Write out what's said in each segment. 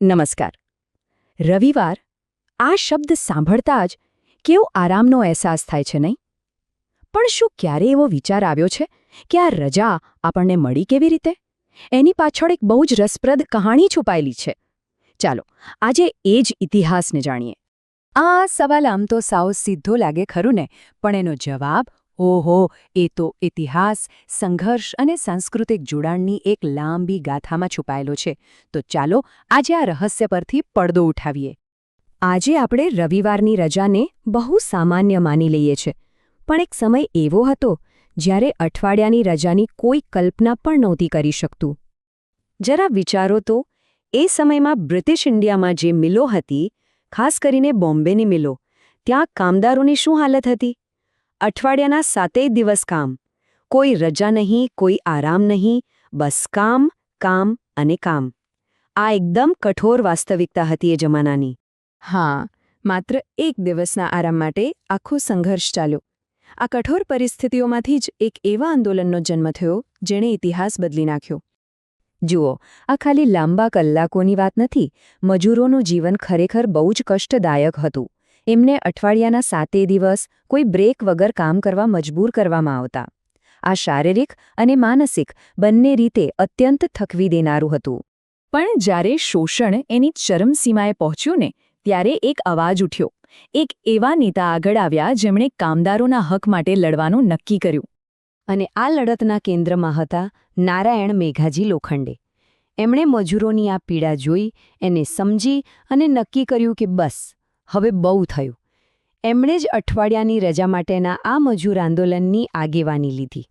નમસ્કાર. રવિવાર આ શબ્દ સાંભળતા જ કેવો આરામનો અહેસાસ થાય છે નહીં? પણ શું ક્યારે એવો વિચાર આવ્યો છે કે આ રજા આપણને મળી કેવી રીતે? એની પાછળ એક બહુ જ રસપ્રદ કહાણી છુપાયેલી છે. ચાલો આજે એ જ ઇતિહાસને જાણીએ. આ સવાલ આમ તો સાવ સીધો લાગે ખરું ને, પણ એનો જવાબ ઓહો, એ તો ઇતિહાસ, સંઘર્ષ અને સાંસ્કૃતિક જોડાણની એક લાંબી ગાથામાં છુપાયેલો છે. તો ચાલો આજે આ રહસ્ય પરથી પડદો ઉઠાવીએ. આજે આપણે રવિવારની રજાને બહુ સામાન્ય માની લઈએ છીએ, પણ એક સમય એવો હતો જ્યારે અઠવાડિયાની રજાની કોઈ કલ્પના પણ નહોતી કરી શકતું. જરા વિચારો તો, એ સમયમાં બ્રિટિશ ઇન્ડિયામાં જે મિલો હતી, ખાસ કરીને બોમ્બેની મિલો, ત્યાં કામદારોની શું હાલત હતી? અઠવાડિયાના 7 દિવસ કામ, કોઈ રજા નહીં, કોઈ આરામ નહીં, બસ કામ, કામ અને કામ. આ એકદમ કઠોર વાસ્તવિકતા હતી એ જમાનાની. હા, માત્ર એક દિવસના આરામ માટે આખો સંઘર્ષ ચાલ્યો. આ કઠોર પરિસ્થિતિઓમાંથી જ એક એવા આંદોલનનો જન્મ થયો જેણે ઇતિહાસ બદલી નાખ્યો. જુઓ, આ ખાલી લાંબા કલાકોની વાત નથી. મજૂરોનું જીવન ખરેખર બહુ જ કષ્ટદાયક હતું. એમને અઠવાડિયાના 7 દિવસ કોઈ બ્રેક વગર કામ કરવા મજબૂર કરવામાં આવતા. આ શારીરિક અને માનસિક બંને રીતે અત્યંત થકવી દેનારું હતું. પણ જ્યારે શોષણ એની ચરમસીમાએ પહોંચ્યું ને, ત્યારે એક અવાજ ઉઠ્યો. એક એવા નેતા આગળ આવ્યા જેમણે કામદારોના હક માટે લડવાનું નક્કી કર્યું. અને આ લડતના કેન્દ્રમાં હતા નારાયણ મેઘાજી લોખંડે. એમણે મજૂરોની આ પીડા જોઈ, એને સમજી અને નક્કી કર્યું કે બસ, હવે બહુ થયું. એમણે જ અઠવાડિયાની રજા માટેના આ મજૂર આંદોલનની આગેવાની લીધી.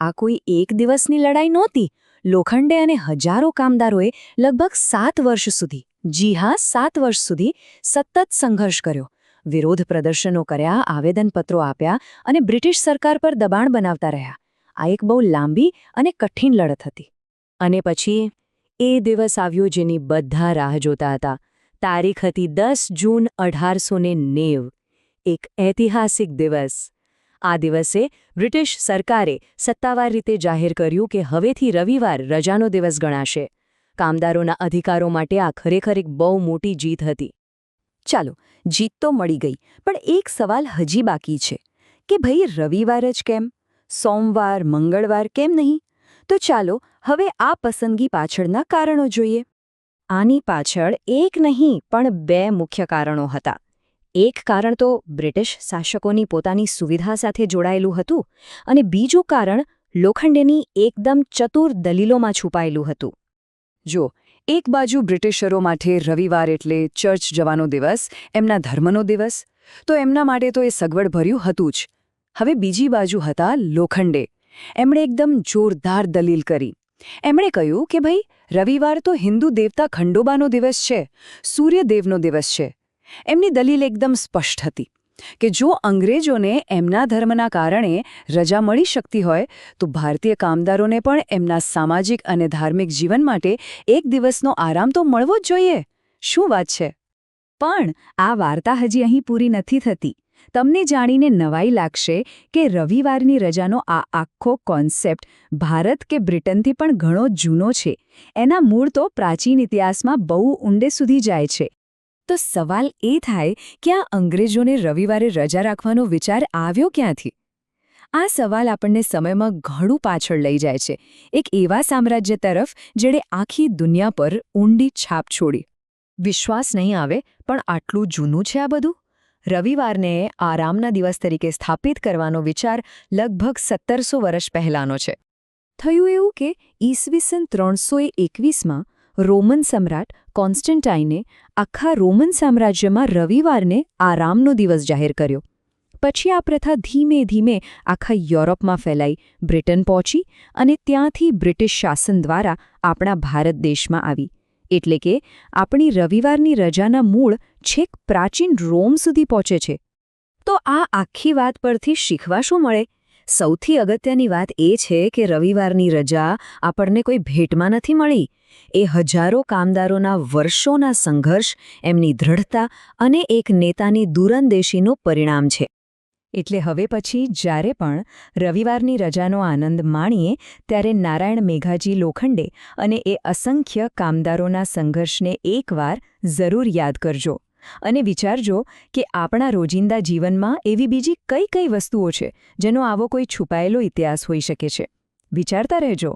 આ કોઈ એક દિવસની લડાઈ નહોતી. લોખંડે અને હજારો કામદારોએ લગભગ 7 વર્ષ સુધી, જી હા 7 વર્ષ સુધી સતત સંઘર્ષ કર્યો. વિરોધ પ્રદર્શનો કર્યા, આવેદનપત્રો આપ્યા અને બ્રિટિશ સરકાર પર દબાણ બનાવતા રહ્યા. આ એક બહુ લાંબી અને કઠિન લડત હતી. અને પછી એ દિવસ આવ્યો જેની બધા રાહ જોતા હતા. તારીખ હતી 10 જૂન 1890. એક ઐતિહાસિક દિવસ. આ દિવસે બ્રિટિશ સરકારે સત્તાવાર રીતે જાહેર કર્યું કે હવેથી રવિવાર રજાનો દિવસ ગણાશે. કામદારોના અધિકારો માટે આ ખરેખર એક બહુ મોટી જીત હતી. ચાલો, જીત તો મળી ગઈ, પણ એક સવાલ હજી બાકી છે કે ભાઈ રવિવાર જ કેમ? સોમવાર, મંગળવાર કેમ નહીં? તો ચાલો હવે આ પસંદગી પાછળના કારણો જોઈએ. આની પાછળ એક નહીં પણ 2 મુખ્ય કારણો હતા. એક કારણ તો બ્રિટિશ શાસકોની પોતાની સુવિધા સાથે જોડાયેલું હતું, અને બીજું કારણ લોખંડેની એકદમ ચતુર દલીલોમાં છુપાયેલું હતું. જો, એક બાજુ બ્રિટિશરો માટે રવિવાર એટલે ચર્ચ જવાનો દિવસ, એમના ધર્મનો દિવસ, તો એમના માટે તો એ સગવડભર્યું હતું જ. હવે બીજી બાજુ હતા લોખંડે. એમણે એકદમ જોરદાર દલીલ કરી. એમણે કહ્યું કે ભાઈ, રવિવાર તો હિન્દુ દેવતા ખંડોબાનો દિવસ છે, સૂર્યદેવનો દિવસ છે. એમની દલીલ એકદમ સ્પષ્ટ હતી કે જો અંગ્રેજોને એમના ધર્મના કારણે રજા મળી શકતી હોય, તો ભારતીય કામદારોને પણ એમના સામાજિક અને ધાર્મિક જીવન માટે એક દિવસનો આરામ તો મળવો જ જોઈએ. શું વાત છે! પણ આ વાર્તા હજી અહીં પૂરી નથી થતી. તમને જાણીને નવાઈ લાગશે કે રવિવારની રજાનો આ આખો કોન્સેપ્ટ ભારત કે બ્રિટનથી પણ ઘણો જૂનો છે. એના મૂળ તો પ્રાચીન ઇતિહાસમાં બહુ ઊંડે સુધી જાય છે. તો સવાલ એ થાય કે આ અંગ્રેજોને રવિવારે રજા રાખવાનો વિચાર આવ્યો ક્યાંથી? આ સવાલ આપણને સમયમાં ઘણું પાછળ લઈ જાય છે, એક એવા સામ્રાજ્ય તરફ જેણે આખી દુનિયા પર ઊંડી છાપ છોડી. વિશ્વાસ નહીં આવે, પણ આટલું જૂનું છે આ બધું. રવિવારને આરામના દિવસ તરીકે સ્થાપિત કરવાનો વિચાર લગભગ 1700 વર્ષ પહેલાંનો છે. થયું એવું કે ઈસવીસન 321માં રોમન સમ્રાટ કોન્સ્ટન્ટાઇને આખા રોમન સામ્રાજ્યમાં રવિવારને આરામનો દિવસ જાહેર કર્યો. પછી આ પ્રથા ધીમે ધીમે આખા યુરોપમાં ફેલાઈ, બ્રિટન પહોંચી અને ત્યાંથી બ્રિટિશ શાસન દ્વારા આપણા ભારત દેશમાં આવી. એટલે કે આપણી રવિવારની રજાના મૂળ છેક પ્રાચીન રોમ સુધી પહોંચે છે. તો આ આખી વાત પરથી શીખવા શું મળે? સૌથી અગત્યની વાત એ છે કે રવિવારની રજા આપણને કોઈ ભેટમાં નથી મળી. એ હજારો કામદારોના વર્ષોના સંઘર્ષ, એમની દૃઢતા અને એક નેતાની દૂરંદેશીનું પરિણામ છે. એટલે હવે પછી જ્યારે પણ રવિવારની રજાનો આનંદ માણીએ ત્યારે નારાયણ મેઘાજી લોખંડે અને એ અસંખ્ય કામદારોના સંઘર્ષને એકવાર જરૂર યાદ કરજો અને વિચારજો કે આપણા રોજિંદા જીવનમાં એવી બીજી કઈ કઈ વસ્તુઓ છે જેનો આવો કોઈ છુપાયેલો ઇતિહાસ હોઈ શકે છે. વિચારતા રહેજો.